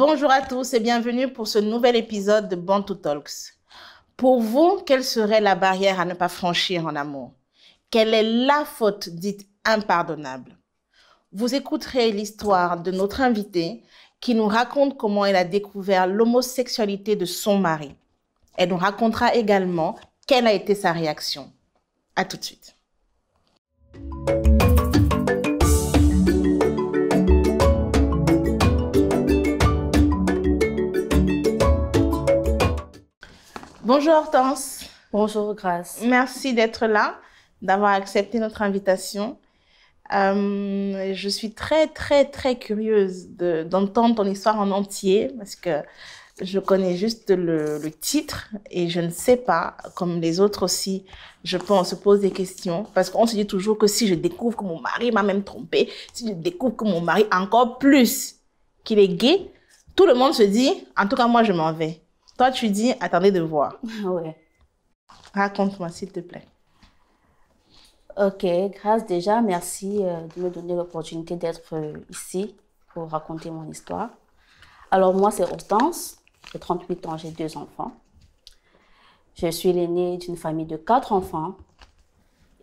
Bonjour à tous et bienvenue pour ce nouvel épisode de Bantu Talks. Pour vous, quelle serait la barrière à ne pas franchir en amour? Quelle est la faute dite impardonnable? Vous écouterez l'histoire de notre invitée qui nous raconte comment elle a découvert l'homosexualité de son mari. Elle nous racontera également quelle a été sa réaction. À tout de suite. Bonjour Hortense. Bonjour Grâce. Merci d'être là, d'avoir accepté notre invitation. Je suis très curieuse d'entendre ton histoire en entier parce que je connais juste le titre et je ne sais pas, comme les autres aussi, je pense, se pose des questions parce qu'on se dit toujours que si je découvre que mon mari m'a même trompée, si je découvre que mon mari encore plus qu'il est gay, tout le monde se dit, en tout cas moi je m'en vais. Toi, tu dis, attendez de voir. Ouais. Raconte-moi, s'il te plaît. Ok, Grâce, déjà, merci de me donner l'opportunité d'être ici pour raconter mon histoire. Alors, moi, c'est Hortense, j'ai 38 ans, j'ai 2 enfants. Je suis l'aînée d'une famille de 4 enfants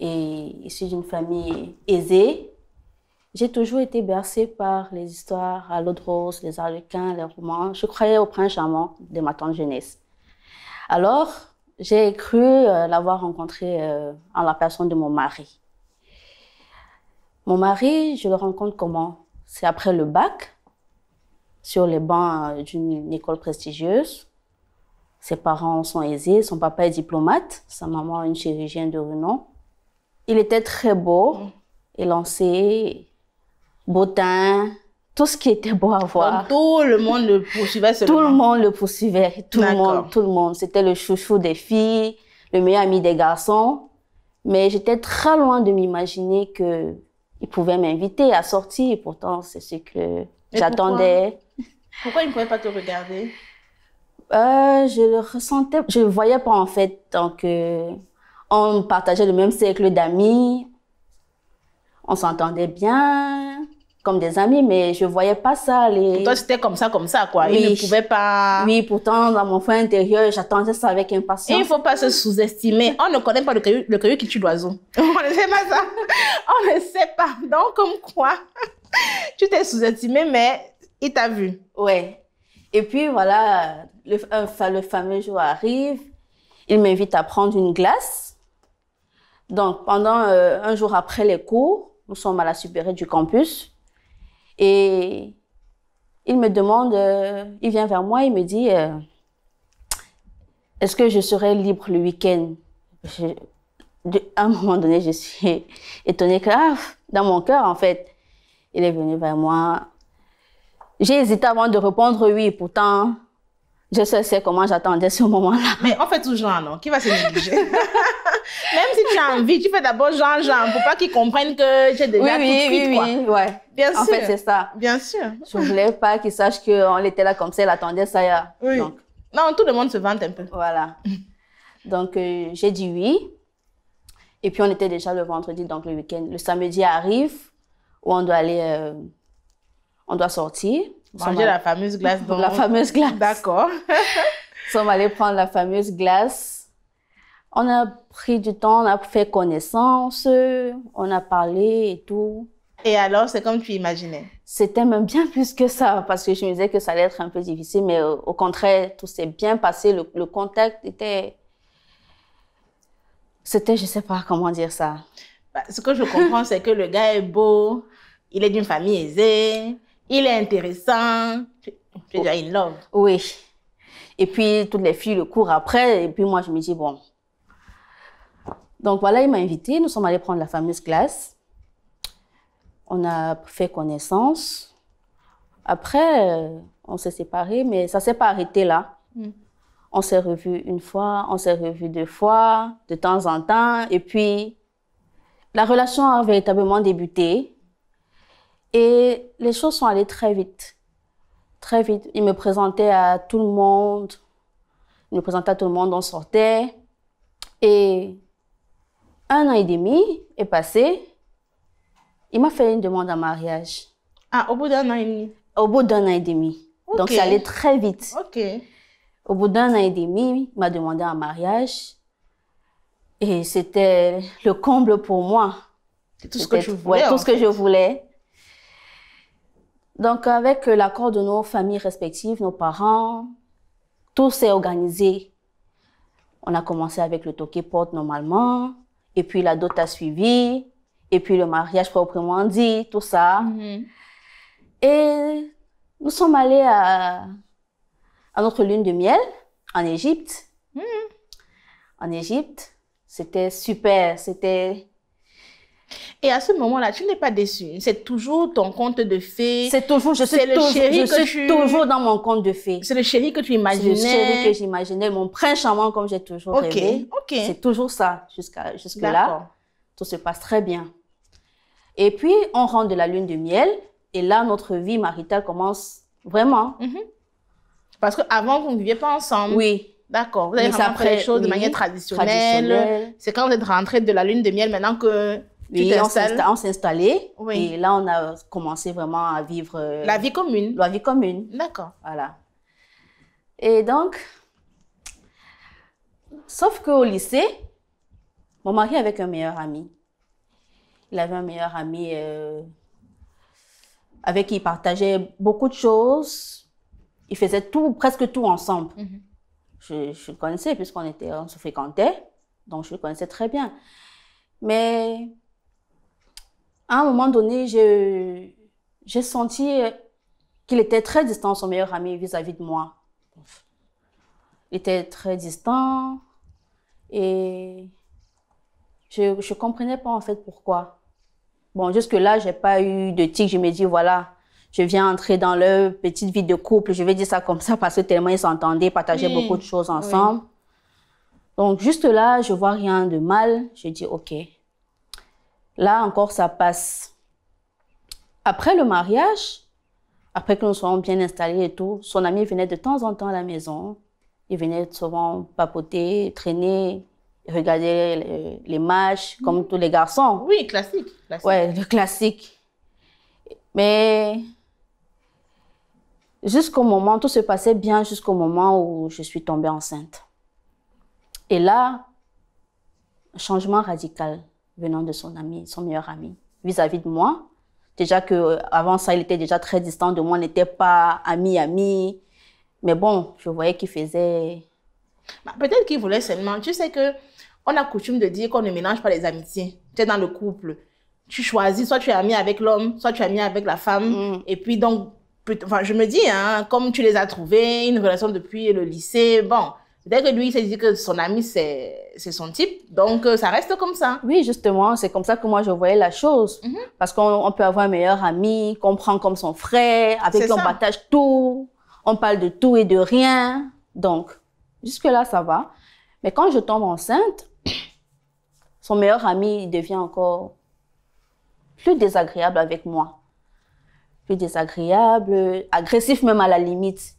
et issue d'une famille aisée. J'ai toujours été bercée par les histoires à l'eau de rose, les harlequins, les romans. Je croyais au prince charmant de ma tendre jeunesse. Alors, j'ai cru l'avoir rencontré en la personne de mon mari. Mon mari, je le rencontre comment? C'est après le bac, sur les bancs d'une école prestigieuse. Ses parents sont aisés, son papa est diplomate, sa maman une chirurgienne de renom. Il était très beau, élancé, beau teint, tout ce qui était beau à voir. Donc, tout le monde le poursuivait seulement. Tout le monde le poursuivait, tout le monde. C'était le chouchou des filles, le meilleur ami des garçons. Mais j'étais très loin de m'imaginer qu'il pouvait m'inviter à sortir. Et pourtant, c'est ce que j'attendais. Pourquoi il ne pouvait pas te regarder? Je le ressentais, je ne le voyais pas en fait. Donc, on partageait le même cercle d'amis. On s'entendait bien, comme des amis, mais je ne voyais pas ça. Pour toi, c'était comme ça, quoi. Oui. Il ne pouvait pas... Oui, pourtant, dans mon fond intérieur, j'attendais ça avec impatience. Et il ne faut pas se sous-estimer. On ne connaît pas le caillou qui tue l'oiseau. On ne sait pas ça. On ne sait pas. Donc, comme quoi, tu t'es sous-estimé, mais il t'a vu. Oui. Et puis, voilà, le fameux jour arrive. Il m'invite à prendre une glace. Donc, pendant un jour après les cours, nous sommes à la supérieure du campus. Et il me demande, il vient vers moi, il me dit, est-ce que je serai libre le week-end? À un moment donné, je suis étonnée que, dans mon cœur, en fait, il est venu vers moi. J'ai hésité avant de répondre oui, pourtant, je sais comment j'attendais ce moment-là. Mais on fait tout genre, non? Qui va se négliger? Même si tu as envie, tu fais d'abord genre, pour pas qu'ils comprennent que j'ai déjà tout cuite, quoi. Oui, ouais. Bien sûr. En fait, c'est ça. Bien sûr. Je voulais pas qu'ils sachent qu'on était là comme ça, il attendait ça. Oui. Donc, non, tout le monde se vante un peu. Voilà. Donc, j'ai dit oui. Et puis, on était déjà le vendredi, donc le week-end. Le samedi arrive, où on doit aller, on doit sortir. Manger la fameuse glace. Donc... La fameuse glace. D'accord. Nous sommes allés prendre la fameuse glace. On a pris du temps, on a fait connaissance, on a parlé et tout. Et alors, c'est comme tu imaginais? C'était même bien plus que ça, parce que je me disais que ça allait être un peu difficile, mais au contraire, tout s'est bien passé. Le contact était, je sais pas comment dire ça. Bah, ce que je comprends, c'est que le gars est beau, il est d'une famille aisée, il est intéressant. Tu es déjà in love. Oui. Et puis, toutes les filles le courent après, et puis moi, je me dis, bon. Donc voilà, il m'a invité, nous sommes allés prendre la fameuse glace. On a fait connaissance. Après, on s'est séparés, mais ça ne s'est pas arrêté là. On s'est revus une fois, on s'est revus 2 fois, de temps en temps. Et puis, la relation a véritablement débuté. Et les choses sont allées très vite. Très vite. Il me présentait à tout le monde. On sortait. Et 1 an et demi est passé. Il m'a fait une demande en mariage. Ah, au bout d'1 an et demi? Au bout d'1 an et demi. Donc, c'est allé très vite. Ok. Au bout d'1 an et demi, il m'a demandé un mariage. Et c'était le comble pour moi. C'est tout ce que tu voulais, ouais, tout ce que je voulais. Donc, avec l'accord de nos familles respectives, nos parents, tout s'est organisé. On a commencé avec le toqué-porte normalement, et puis la dot a suivi, et puis le mariage proprement dit, tout ça. Et nous sommes allés à notre lune de miel en Égypte. En Égypte, c'était super, c'était... Et à ce moment-là, tu n'es pas déçue. C'est toujours ton conte de fée. C'est toujours, je suis toujours dans mon conte de fée. C'est le chéri que tu imaginais. C'est le chéri que j'imaginais, mon prince charmant comme j'ai toujours rêvé. Ok. C'est toujours ça jusque-là. Tout se passe très bien. Et puis, on rentre de la lune de miel. Et là, notre vie maritale commence vraiment. Parce qu'avant, vous ne viviez pas ensemble. Oui. D'accord. Vous avez vraiment fait les choses de manière traditionnelle. C'est quand vous êtes rentré de la lune de miel, maintenant que tu t'installes. On s'est installé. Oui. Et là, on a commencé vraiment à vivre... la vie commune. La vie commune. D'accord. Voilà. Et donc, sauf qu'au lycée, mon mari avait un meilleur ami. Il avait un meilleur ami avec qui il partageait beaucoup de choses. Ils faisaient tout, presque tout ensemble. Je le connaissais puisqu'on se fréquentait, donc je le connaissais très bien. Mais à un moment donné, j'ai senti qu'il était très distant, son meilleur ami, vis-à-vis de moi. Il était très distant et je ne comprenais pas en fait pourquoi. Bon, jusque-là, je n'ai pas eu de tic. Je me dis, voilà, je viens entrer dans leur petite vie de couple. Je vais dire ça comme ça parce que tellement ils s'entendaient, partageaient beaucoup de choses ensemble. Donc, juste là, je ne vois rien de mal. Je dis, OK. Là, encore, ça passe. Après le mariage, après que nous soyons bien installés et tout, son ami venait de temps en temps à la maison. Il venait souvent papoter, traîner, regarder les matchs, comme tous les garçons. Oui, classique. Ouais, le classique. Mais jusqu'au moment, tout se passait bien jusqu'au moment où je suis tombée enceinte. Et là, un changement radical venant de son ami, son meilleur ami, vis-à-vis de moi. Déjà qu'avant ça, il était déjà très distant de moi, on n'était pas amis. Mais bon, je voyais qu'il faisait... Peut-être qu'il voulait seulement... Tu sais qu'on a coutume de dire qu'on ne mélange pas les amitiés. Tu es dans le couple. Tu choisis, soit tu es ami avec l'homme, soit tu es ami avec la femme. Et puis donc, enfin, je me dis, hein, comme tu les as trouvés, une relation depuis le lycée, bon... Peut-être que lui, il s'est dit que son ami, c'est son type. Donc, ça reste comme ça. Oui, justement, c'est comme ça que moi, je voyais la chose. Parce qu'on peut avoir un meilleur ami, qu'on prend comme son frère, avec qui on partage tout. On parle de tout et de rien. Donc, jusque-là, ça va. Mais quand je tombe enceinte, son meilleur ami il devient encore plus désagréable avec moi. Plus désagréable, agressif même à la limite.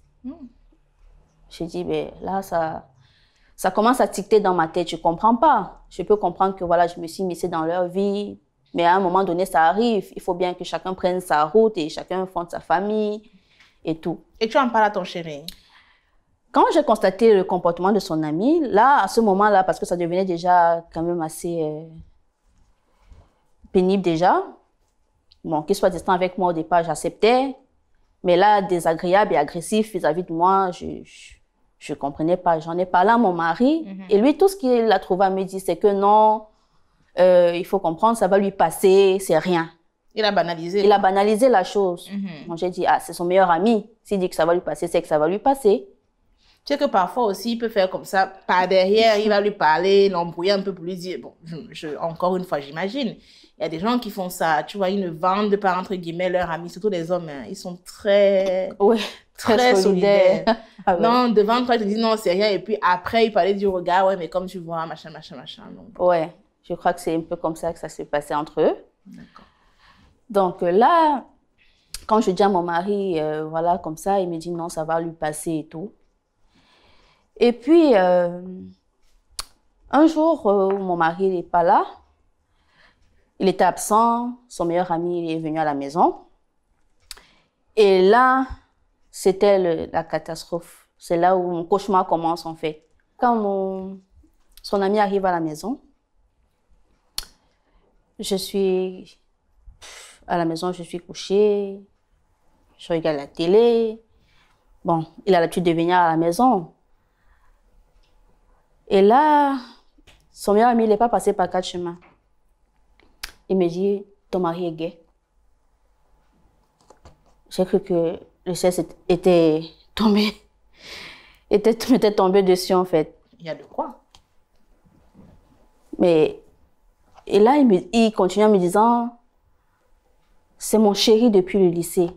Je dis, ben là, ça commence à ticter dans ma tête. Je ne comprends pas. Je peux comprendre que voilà, je me suis immiscée dans leur vie. Mais à un moment donné, ça arrive. Il faut bien que chacun prenne sa route et chacun fonde sa famille et tout. Et tu en parles à ton chéri? Quand j'ai constaté le comportement de son ami, là, à ce moment-là, parce que ça devenait déjà quand même assez pénible déjà. Bon, qu'il soit distant avec moi au départ, j'acceptais. Mais là, désagréable et agressif vis-à-vis de moi, je comprenais pas. J'en ai parlé à mon mari. Et lui, tout ce qu'il a trouvé à me dire, c'est que non, il faut comprendre, ça va lui passer, c'est rien. Il a banalisé. Il a banalisé la chose. Donc, j'ai dit, ah, c'est son meilleur ami. S'il dit que ça va lui passer, c'est que ça va lui passer. Tu sais que parfois aussi, il peut faire comme ça. Par derrière, il va lui parler, l'embrouiller un peu pour lui dire, bon, encore une fois, j'imagine. Il y a des gens qui font ça, tu vois, ils ne vendent pas, entre guillemets, leurs amis, surtout les hommes, hein. Ils sont très solidaires. Ah ouais. Non, devant toi, ils te disent non, c'est rien. Et puis après, ils parlaient du regard, ouais, mais comme tu vois, machin. Donc. Ouais, je crois que c'est un peu comme ça que ça s'est passé entre eux. D'accord. Donc là, quand je dis à mon mari, voilà, comme ça, il me dit non, ça va lui passer et tout. Et puis, un jour, mon mari n'est pas là. Il était absent, son meilleur ami est venu à la maison. Et là, c'était la catastrophe. C'est là où mon cauchemar commence, en fait. Quand son ami arrive à la maison, je suis à la maison, je suis couchée, je regarde la télé. Bon, il a l'habitude de venir à la maison. Et là, son meilleur ami, il n'est pas passé par 4 chemins. Il me dit, ton mari est gay. J'ai cru que le ciel était tombé, m'était tombé dessus, en fait. Il y a de quoi. Mais, et là, il continue en me disant, c'est mon chéri depuis le lycée.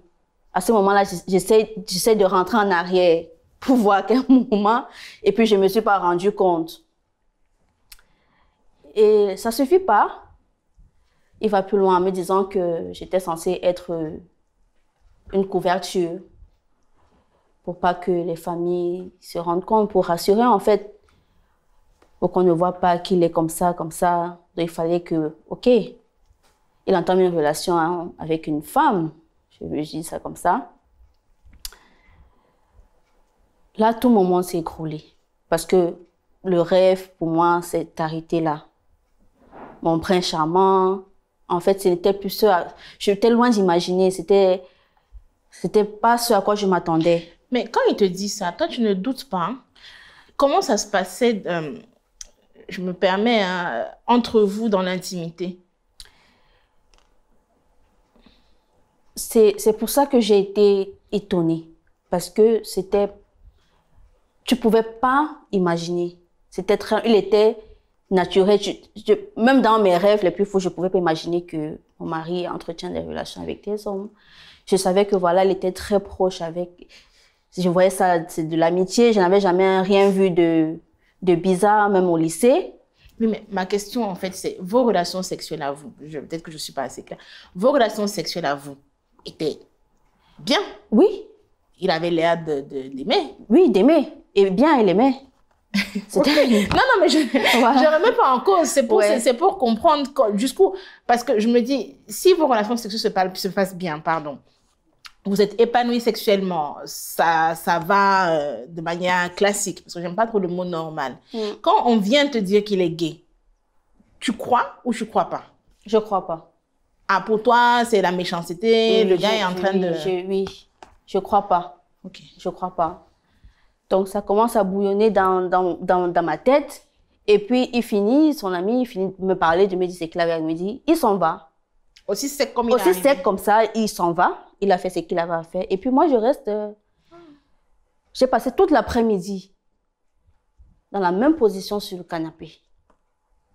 À ce moment-là, j'essaie de rentrer en arrière pour voir à quel moment, et puis je ne me suis pas rendu compte. Et ça ne suffit pas. Il va plus loin en me disant que j'étais censée être une couverture pour pas que les familles se rendent compte, pour rassurer en fait, pour qu'on ne voit pas qu'il est comme ça, comme ça. Donc il fallait que, ok, il entame une relation avec une femme, je dis ça comme ça. Là, tout mon monde s'est écroulé parce que le rêve pour moi s'est arrêté là. Mon prince charmant, en fait, c'était plus ça. J'étais loin d'imaginer, c'était pas ce à quoi je m'attendais. Mais quand il te dit ça, toi, tu ne doutes pas. Hein? Comment ça se passait, je me permets, hein, entre vous dans l'intimité? C'est pour ça que j'ai été étonnée. Parce que tu pouvais pas imaginer. Il était naturel. Même dans mes rêves les plus fous, je pouvais pas imaginer que mon mari entretient des relations avec des hommes. Je savais que voilà, il était très proche avec. Je voyais ça, c'est de l'amitié. Je n'avais jamais rien vu de bizarre, même au lycée. Oui, mais ma question, en fait, c'est vos relations sexuelles à vous. Peut-être que je ne suis pas assez claire. Vos relations sexuelles à vous étaient bien? Oui. Il avait l'air d'aimer? Oui, d'aimer. Et bien, il aimait. Okay. Non, mais je ne remets pas en cause. C'est pour comprendre jusqu'où. Parce que je me dis, si vos relations sexuelles se passent bien, pardon, vous êtes épanoui sexuellement, ça va de manière classique, parce que j'aime pas trop le mot normal. Quand on vient te dire qu'il est gay, tu crois ou tu crois pas? Je crois pas. Ah, pour toi, c'est la méchanceté, le gars est en train de... Oui, je crois pas. Ok. Je crois pas. Donc, ça commence à bouillonner dans ma tête. Et puis, son ami, il finit de me parler, de me dire c'est clair, il me dit, il s'en va. Aussi sec comme ça, il s'en va. Il a fait ce qu'il avait à faire. Et puis, moi, je reste... J'ai passé toute l'après-midi dans la même position sur le canapé,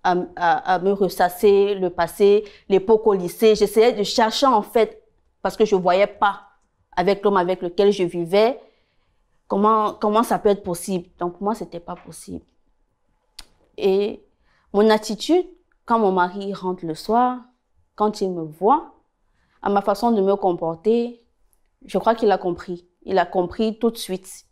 à me ressasser le passé, l'époque au lycée. J'essayais de chercher, en fait, parce que je ne voyais pas avec l'homme avec lequel je vivais, comment ça peut être possible. Donc, pour moi, ce n'était pas possible. Et mon attitude, quand mon mari rentre le soir, quand il me voit, à ma façon de me comporter, je crois qu'il a compris. Il a compris tout de suite.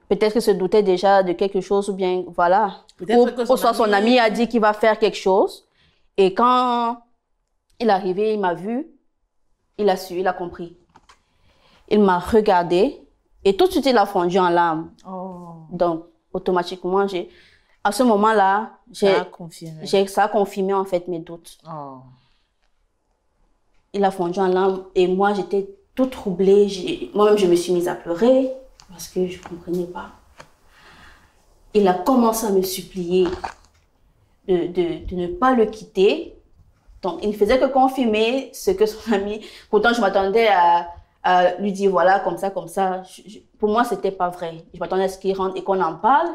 Peut-être qu'il se doutait déjà de quelque chose ou bien, voilà. Ou soit son ami a dit qu'il va faire quelque chose. Et quand il est arrivé, il m'a vu, il a su, il a compris. Il m'a regardé et tout de suite, il a fondu en larmes. Oh. Donc, automatiquement, à ce moment-là, ça a confirmé en fait mes doutes. Oh. Il a fondu en larmes et moi, j'étais toute troublée. Moi-même, je me suis mise à pleurer parce que je ne comprenais pas. Il a commencé à me supplier de ne pas le quitter. Donc, il ne faisait que confirmer ce que son ami... Pourtant, je m'attendais à lui dire, voilà, comme ça, comme ça. Pour moi, ce n'était pas vrai. Je m'attendais à ce qu'il rentre et qu'on en parle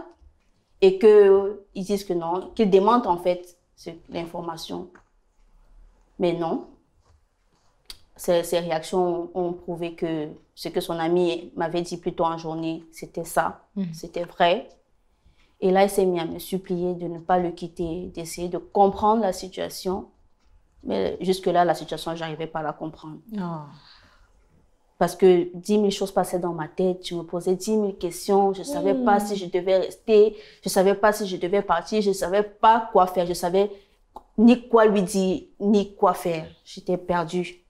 et qu'ils disent que non, qu'ils démentent en fait l'information. Mais non. Ses réactions ont prouvé que ce que son ami m'avait dit plus tôt en journée, c'était ça, c'était vrai. Et là, il s'est mis à me supplier de ne pas le quitter, d'essayer de comprendre la situation. Mais jusque-là, la situation, je n'arrivais pas à la comprendre. Oh. Parce que 10 000 choses passaient dans ma tête, je me posais 10 000 questions, je ne savais pas si je devais rester, je ne savais pas si je devais partir, je ne savais pas quoi faire, je ne savais ni quoi lui dire, ni quoi faire. J'étais perdue.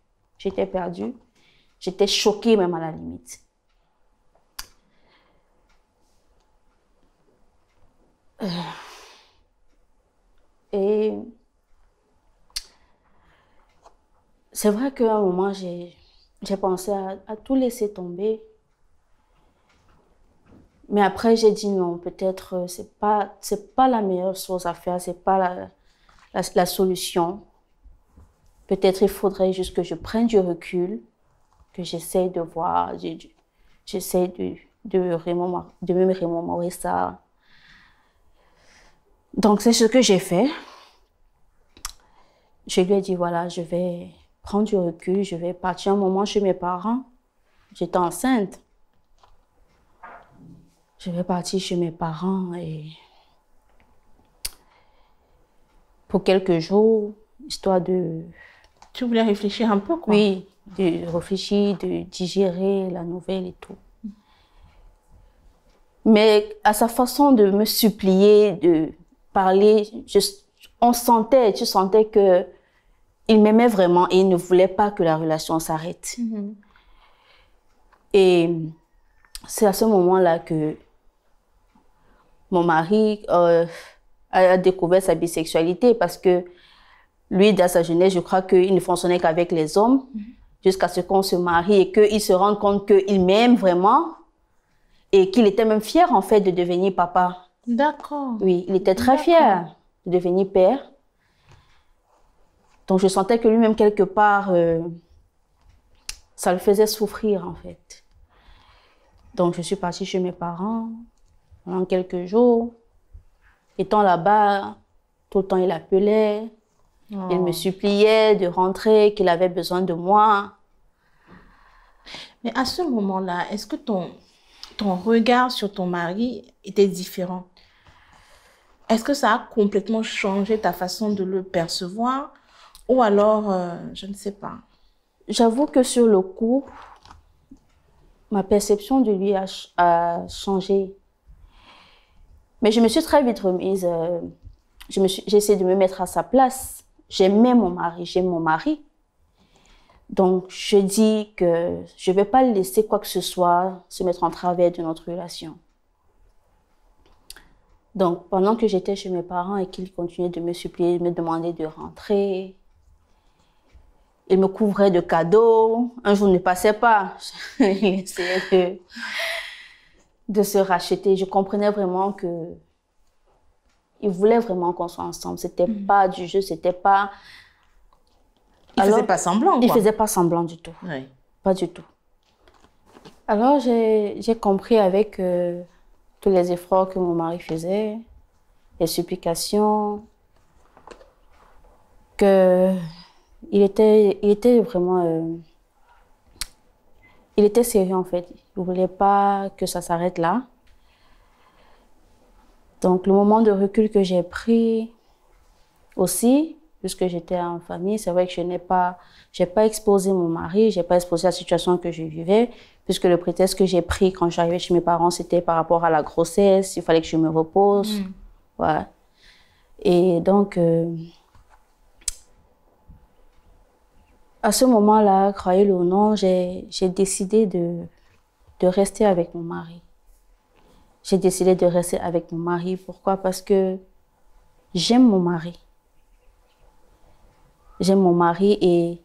J'étais choquée même à la limite. Et c'est vrai qu'à un moment, j'ai pensé à tout laisser tomber. Mais après, j'ai dit non, peut-être c'est pas la meilleure chose à faire, c'est pas la solution. Peut-être il faudrait juste que je prenne du recul, que j'essaye de voir, j'essaye de me remémorer ça. Donc, c'est ce que j'ai fait. Je lui ai dit, voilà, je vais prendre du recul, je vais partir un moment chez mes parents. J'étais enceinte. Je vais partir chez mes parents et pour quelques jours, histoire de... Tu voulais réfléchir un peu, quoi? Oui, de réfléchir, de digérer la nouvelle et tout. Mais à sa façon de me supplier, de parler, tu sentais que il m'aimait vraiment et il ne voulait pas que la relation s'arrête. Et c'est à ce moment-là que mon mari a découvert sa bisexualité parce que lui, dans sa jeunesse, je crois qu'il ne fonctionnait qu'avec les hommes jusqu'à ce qu'on se marie et qu'il se rende compte qu'il m'aime vraiment et qu'il était même fier en fait de devenir papa. D'accord. Oui, il était très fier de devenir père. Donc je sentais que lui-même quelque part, ça le faisait souffrir en fait. Donc je suis partie chez mes parents pendant quelques jours. Étant là-bas, tout le temps il appelait, il me suppliait de rentrer, qu'il avait besoin de moi. Mais à ce moment-là, est-ce que ton regard sur ton mari était différent? Est-ce que ça a complètement changé ta façon de le percevoir? Ou alors, je ne sais pas. J'avoue que sur le coup, ma perception de lui a changé. Mais je me suis très vite remise. J'ai essayé de me mettre à sa place. J'aimais mon mari, j'aime mon mari. Donc, je dis que je ne vais pas laisser quoi que ce soit se mettre en travers de notre relation. Donc, pendant que j'étais chez mes parents et qu'ils continuaient de me supplier, de me demander de rentrer, ils me couvraient de cadeaux. Un jour ne passait pas. Il essayait de se racheter. Je comprenais vraiment que il voulait vraiment qu'on soit ensemble. C'était pas du jeu, c'était pas... Il faisait pas semblant, quoi. Il faisait pas semblant du tout. Oui. Pas du tout. Alors, j'ai compris avec tous les efforts que mon mari faisait, les supplications, que il était vraiment... il était sérieux, en fait. Il ne voulait pas que ça s'arrête là. Donc, le moment de recul que j'ai pris aussi, puisque j'étais en famille, c'est vrai que j'ai pas exposé mon mari, j'ai pas exposé la situation que je vivais, puisque le prétexte que j'ai pris quand j'arrivais chez mes parents, c'était par rapport à la grossesse, il fallait que je me repose. Voilà. Et donc, à ce moment-là, croyez-le ou non, j'ai décidé de rester avec mon mari. J'ai décidé de rester avec mon mari. Pourquoi? Parce que j'aime mon mari. J'aime mon mari et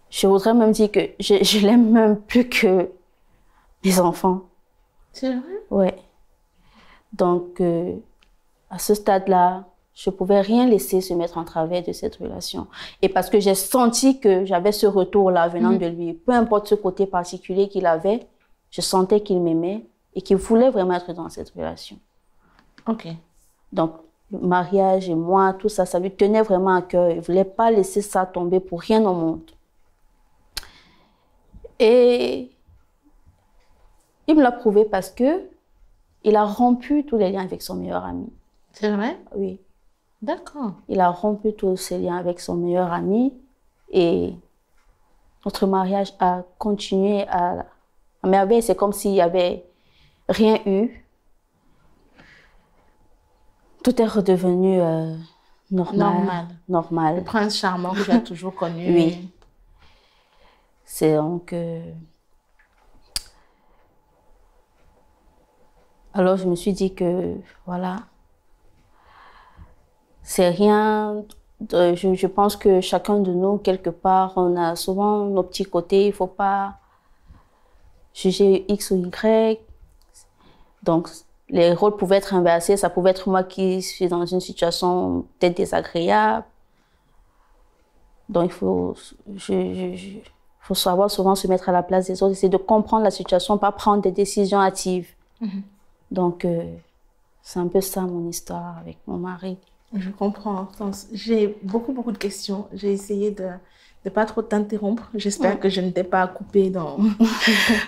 je voudrais même dire que je l'aime même plus que mes enfants. C'est vrai? Ouais. Donc, à ce stade-là, je ne pouvais rien laisser se mettre en travers de cette relation. Et parce que j'ai senti que j'avais ce retour-là venant de lui, peu importe ce côté particulier qu'il avait, je sentais qu'il m'aimait et qu'il voulait vraiment être dans cette relation. Ok. Donc, le mariage et moi, tout ça, ça lui tenait vraiment à cœur. Il ne voulait pas laisser ça tomber pour rien au monde. Et il me l'a prouvé parce que il a rompu tous les liens avec son meilleur ami. C'est vrai? Oui. D'accord. Il a rompu tous ses liens avec son meilleur ami et notre mariage a continué à merveille. C'est comme s'il n'y avait rien eu. Tout est redevenu normal. Le prince charmant que tu as toujours connu. Oui. C'est donc... alors, je me suis dit que, voilà, c'est rien. Je pense que chacun de nous, quelque part, on a souvent nos petits côtés. Il ne faut pas juger X ou Y. Donc, les rôles pouvaient être inversés. Ça pouvait être moi qui suis dans une situation peut-être désagréable. Donc, faut savoir souvent se mettre à la place des autres, essayer de comprendre la situation, pas prendre des décisions hâtives. Donc, c'est un peu ça mon histoire avec mon mari. Je comprends, Hortense. J'ai beaucoup de questions. J'ai essayé de ne pas trop t'interrompre. J'espère que je ne t'ai pas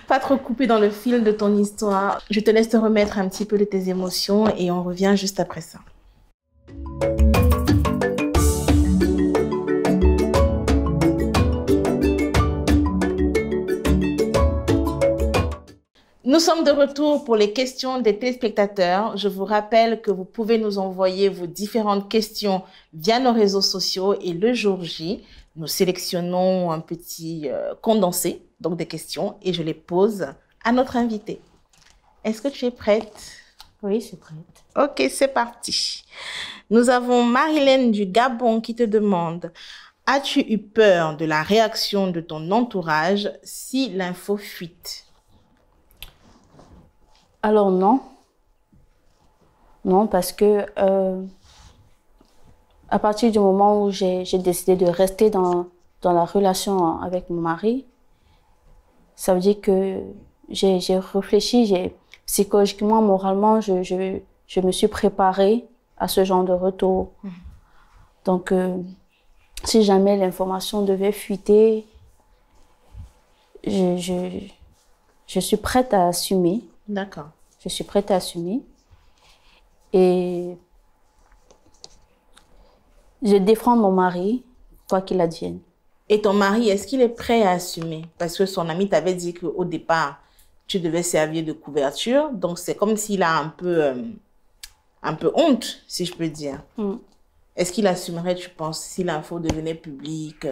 pas trop coupé dans le fil de ton histoire. Je te laisse te remettre un petit peu de tes émotions et on revient juste après ça. Nous sommes de retour pour les questions des téléspectateurs. Je vous rappelle que vous pouvez nous envoyer vos différentes questions via nos réseaux sociaux et le jour J, nous sélectionnons un petit condensé, donc des questions, et je les pose à notre invité. Est-ce que tu es prête? Oui, je suis prête. Ok, c'est parti. Nous avons Marilène du Gabon qui te demande: as-tu eu peur de la réaction de ton entourage si l'info fuite? Alors non. Non, parce que à partir du moment où j'ai décidé de rester dans la relation avec mon mari, ça veut dire que j'ai réfléchi, psychologiquement, moralement, je me suis préparée à ce genre de retour. Donc, si jamais l'information devait fuiter, je suis prête à assumer. D'accord. Je suis prête à assumer. Et je défends mon mari, quoi qu'il advienne. Et ton mari, est-ce qu'il est prêt à assumer? Parce que son ami t'avait dit qu'au départ, tu devais servir de couverture. Donc, c'est comme s'il a un peu honte, si je peux dire. Est-ce qu'il assumerait, tu penses, si l'info devenait publique?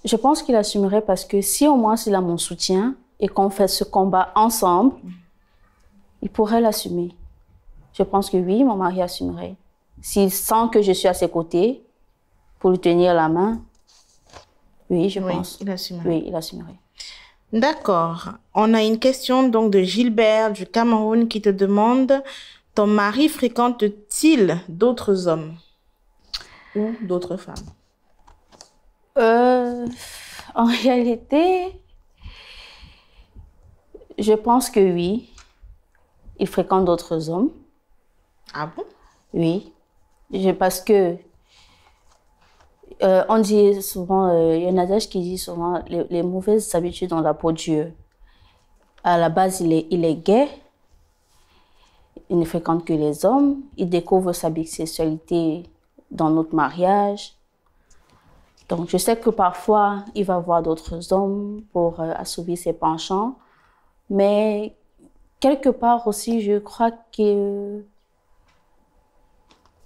Je pense qu'il assumerait parce que si au moins il a mon soutien et qu'on fait ce combat ensemble, il pourrait l'assumer. Je pense que oui, mon mari assumerait. S'il sent que je suis à ses côtés pour lui tenir la main, oui, je pense. Il assumerait. Oui, il assumerait. D'accord. On a une question donc de Gilbert du Cameroun qui te demande: ton mari fréquente-t-il d'autres hommes ou d'autres femmes? En réalité, je pense que oui. Il fréquente d'autres hommes. Ah bon? Oui. Parce que on dit souvent, il y a un adage qui dit souvent, les mauvaises habitudes ont la peau dure. À la base, il est gay. Il ne fréquente que les hommes. Il découvre sa bisexualité dans notre mariage. Donc, je sais que parfois, il va voir d'autres hommes pour assouvir ses penchants. Mais quelque part aussi, je crois que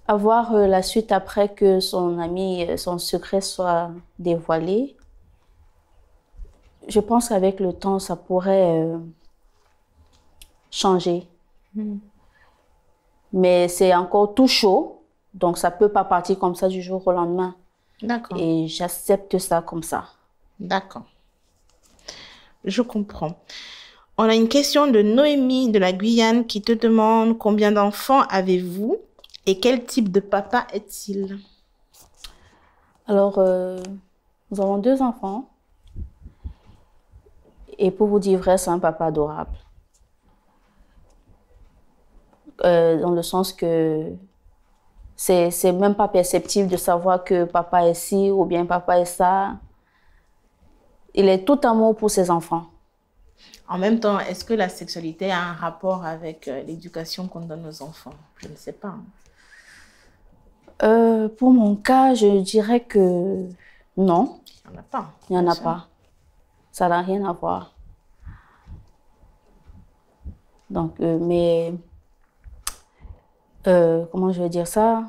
avoir la suite après que son ami, son secret soit dévoilé, je pense qu'avec le temps, ça pourrait changer. Mais c'est encore tout chaud, donc ça ne peut pas partir comme ça du jour au lendemain. D'accord. Et j'accepte ça comme ça. D'accord. Je comprends. On a une question de Noémie de la Guyane qui te demande: combien d'enfants avez-vous et quel type de papa est-il? Alors, nous avons 2 enfants. Et pour vous dire vrai, c'est un papa adorable. Dans le sens que c'est même pas perceptible de savoir que papa est ci ou bien papa est ça. Il est tout amour pour ses enfants. En même temps, est-ce que la sexualité a un rapport avec l'éducation qu'on donne aux enfants? Je ne sais pas. Pour mon cas, je dirais que non. Il n'y en a pas. Il n'y en a pas. Ça n'a rien à voir. Donc, mais comment je vais dire ça?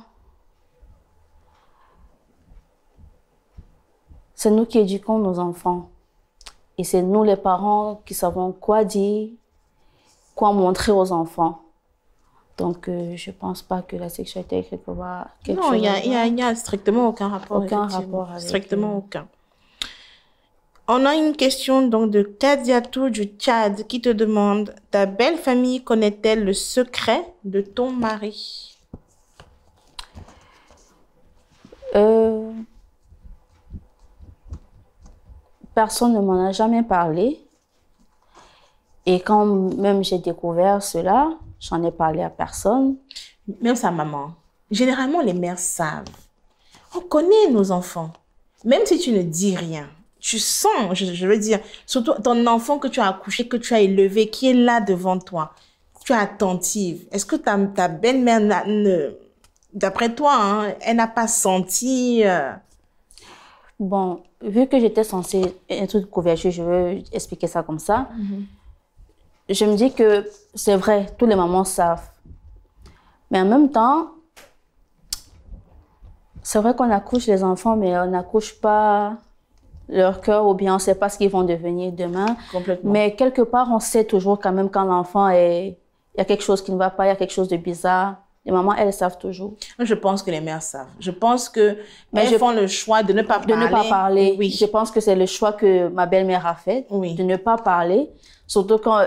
c'est nous qui éduquons nos enfants. Et c'est nous, les parents, qui savons quoi dire, quoi montrer aux enfants. Donc, je ne pense pas que la sexualité est quelque chose. Non, il n'y a strictement aucun rapport. Aucun rapport avec... Strictement aucun. On a une question donc de Kadiatou du Tchad qui te demande: ta belle famille connaît-elle le secret de ton mari? Personne ne m'en a jamais parlé. Et quand même j'ai découvert cela, j'en ai parlé à personne. Même sa maman. Généralement, les mères savent. On connaît nos enfants. Même si tu ne dis rien, tu sens, je veux dire, surtout ton enfant que tu as accouché, que tu as élevé, qui est là devant toi. Tu es attentive. Est-ce que ta belle-mère, d'après toi, hein, elle n'a pas senti... Bon, vu que j'étais censée être de couverture, je veux expliquer ça comme ça. Je me dis que c'est vrai, tous les mamans savent. Mais en même temps, c'est vrai qu'on accouche les enfants, mais on n'accouche pas leur cœur ou bien on ne sait pas ce qu'ils vont devenir demain. Complètement. Mais quelque part, on sait toujours quand même quand l'enfant est... Il y a quelque chose qui ne va pas, il y a quelque chose de bizarre. Les mamans, elles savent toujours. Je pense que les mères savent. Je pense qu'elles font le choix de ne pas parler. De ne pas parler. Oui. Je pense que c'est le choix que ma belle-mère a fait, oui. de ne pas parler. Surtout quand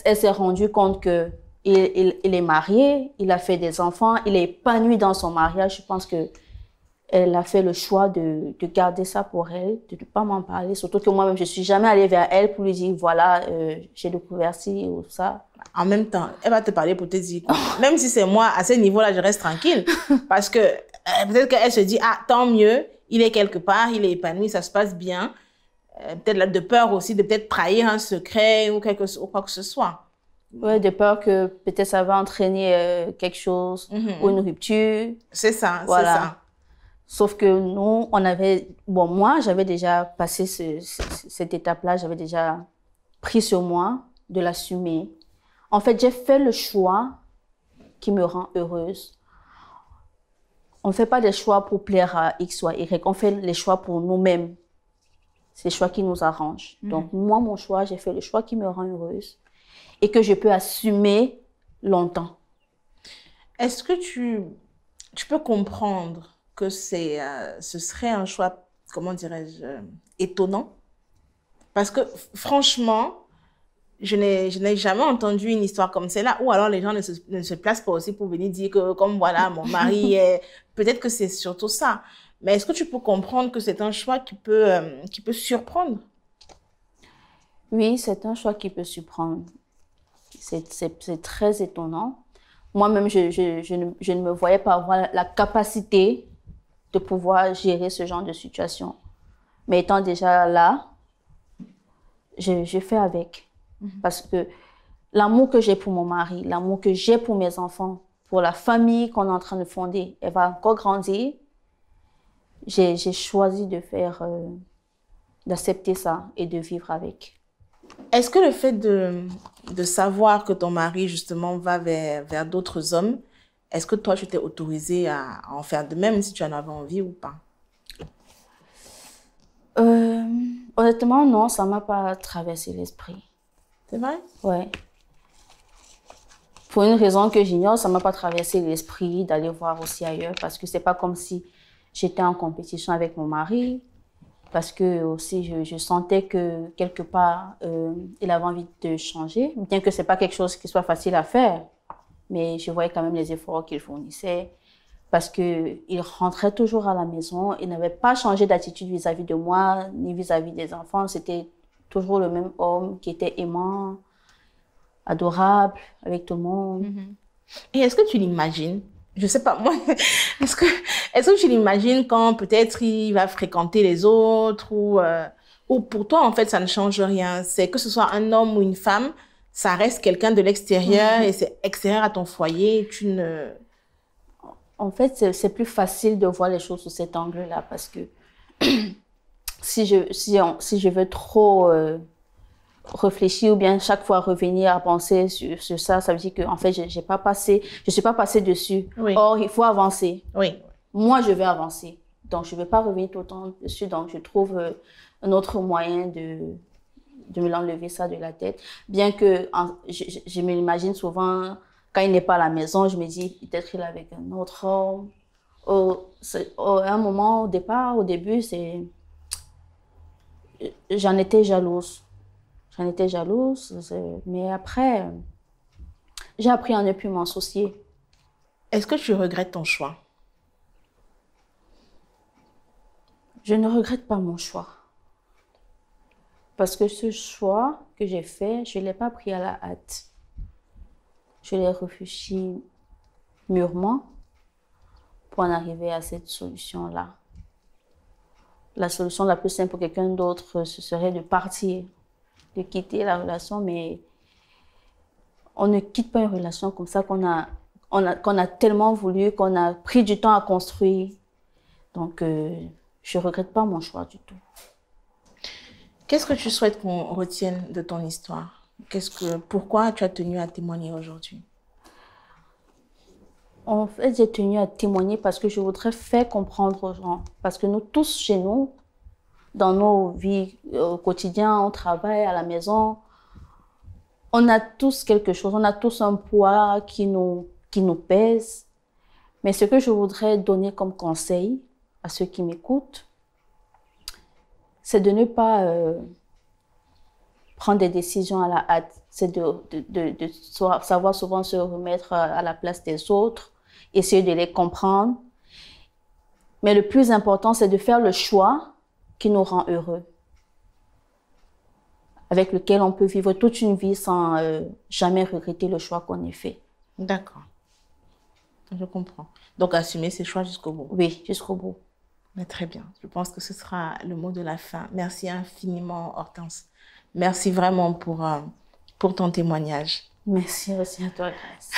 elle s'est rendue compte qu'il est marié, il a fait des enfants, il est épanoui dans son mariage. Je pense qu'elle a fait le choix de garder ça pour elle, de ne pas m'en parler. Surtout que moi-même, je ne suis jamais allée vers elle pour lui dire, voilà, j'ai découvert ci ou ça. En même temps, elle va te parler pour te dire, même si c'est moi, à ce niveau-là, je reste tranquille. Parce que peut-être qu'elle se dit, ah, tant mieux, il est quelque part, il est épanoui, ça se passe bien. Peut-être là, de peur aussi de peut-être trahir un secret ou quoi que ce soit. Oui, de peur que peut-être ça va entraîner quelque chose ou une rupture. C'est ça, voilà. C'est ça. Sauf que nous, on avait... Bon, moi, j'avais déjà passé cette étape-là, j'avais déjà pris sur moi de l'assumer. En fait, j'ai fait le choix qui me rend heureuse. On ne fait pas des choix pour plaire à X ou à Y, on fait les choix pour nous-mêmes. C'est les choix qui nous arrangent. Donc, moi, mon choix, j'ai fait le choix qui me rend heureuse et que je peux assumer longtemps. Est-ce que tu peux comprendre que ce serait un choix, comment dirais-je, étonnant? Parce que, franchement, je n'ai jamais entendu une histoire comme celle-là, ou alors les gens ne se placent pas aussi pour venir dire que, comme voilà, mon mari est... Peut-être que c'est surtout ça. Mais est-ce que tu peux comprendre que c'est un choix qui peut surprendre? Oui, c'est un choix qui peut surprendre. C'est très étonnant. Moi-même, je ne me voyais pas avoir la capacité de pouvoir gérer ce genre de situation. Mais étant déjà là, je fais avec. Parce que l'amour que j'ai pour mon mari, l'amour que j'ai pour mes enfants, pour la famille qu'on est en train de fonder, elle va encore grandir. J'ai choisi d'accepter ça et de vivre avec. Est-ce que le fait de savoir que ton mari, justement, va vers d'autres hommes, est-ce que toi, tu t'es autorisée à en faire de même si tu en avais envie ou pas? Honnêtement, non, ça ne m'a pas traversé l'esprit. C'est vrai? Ouais. Pour une raison que j'ignore, ça ne m'a pas traversé l'esprit d'aller voir aussi ailleurs parce que ce n'est pas comme si j'étais en compétition avec mon mari. Parce que aussi, je sentais que quelque part, il avait envie de changer, bien que ce n'est pas quelque chose qui soit facile à faire. Mais je voyais quand même les efforts qu'il fournissait parce qu'il rentrait toujours à la maison. Il n'avait pas changé d'attitude vis-à-vis de moi, ni vis-à-vis des enfants. C'était toujours le même homme qui était aimant, adorable avec tout le monde. Et est-ce que tu l'imagines? Je sais pas, moi, est-ce que tu l'imagines quand peut-être il va fréquenter les autres ou pour toi, en fait, ça ne change rien? C'est que ce soit un homme ou une femme, ça reste quelqu'un de l'extérieur et c'est extérieur à ton foyer. En fait, c'est plus facile de voir les choses sous cet angle-là parce que si je veux trop réfléchir ou bien chaque fois revenir à penser sur ça, ça veut dire que en fait, je suis pas passée dessus. Oui. Or, il faut avancer. Oui. Moi, je vais avancer. Donc, je ne vais pas revenir tout le temps dessus. Donc, je trouve un autre moyen de me l'enlever ça de la tête. Bien que je me l'imagine souvent, quand il n'est pas à la maison, je me dis peut-être qu'il est avec un autre homme. À un moment, au début, j'en étais jalouse. Mais après, j'ai appris à ne plus m'en soucier. Est-ce que tu regrettes ton choix? Je ne regrette pas mon choix. Parce que ce choix que j'ai fait, je ne l'ai pas pris à la hâte. Je l'ai réfléchi mûrement pour en arriver à cette solution-là. La solution la plus simple pour quelqu'un d'autre, ce serait de partir, de quitter la relation, mais on ne quitte pas une relation comme ça qu'on a tellement voulu, qu'on a pris du temps à construire. Donc, je ne regrette pas mon choix du tout. Qu'est-ce que tu souhaites qu'on retienne de ton histoire? Pourquoi tu as tenu à témoigner aujourd'hui? En fait, j'ai tenu à témoigner parce que je voudrais faire comprendre aux gens. Parce que nous tous, chez nous, dans nos vies au quotidien, au travail, à la maison, on a tous quelque chose, on a tous un poids qui nous pèse. Mais ce que je voudrais donner comme conseil à ceux qui m'écoutent, c'est de ne pas prendre des décisions à la hâte. C'est de savoir souvent se remettre à la place des autres, essayer de les comprendre. Mais le plus important, c'est de faire le choix qui nous rend heureux, avec lequel on peut vivre toute une vie sans jamais regretter le choix qu'on ait fait. D'accord. Je comprends. Donc, assumer ses choix jusqu'au bout. Oui, jusqu'au bout. Mais très bien. Je pense que ce sera le mot de la fin. Merci infiniment, Hortense. Merci vraiment pour ton témoignage. Merci aussi à toi, Grace.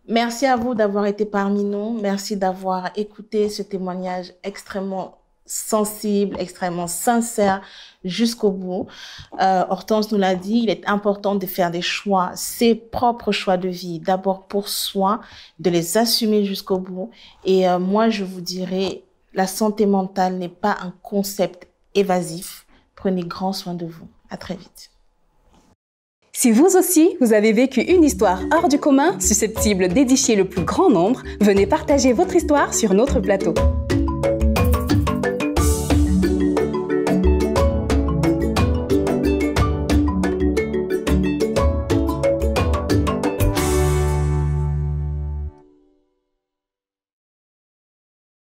Merci à vous d'avoir été parmi nous. Merci d'avoir écouté ce témoignage extrêmement sensible, extrêmement sincère jusqu'au bout. Hortense nous l'a dit, il est important de faire des choix, ses propres choix de vie, d'abord pour soi, de les assumer jusqu'au bout. Et moi, je vous dirais, la santé mentale n'est pas un concept évasif. Prenez grand soin de vous. À très vite. Si vous aussi, vous avez vécu une histoire hors du commun, susceptible d'édifier le plus grand nombre, venez partager votre histoire sur notre plateau.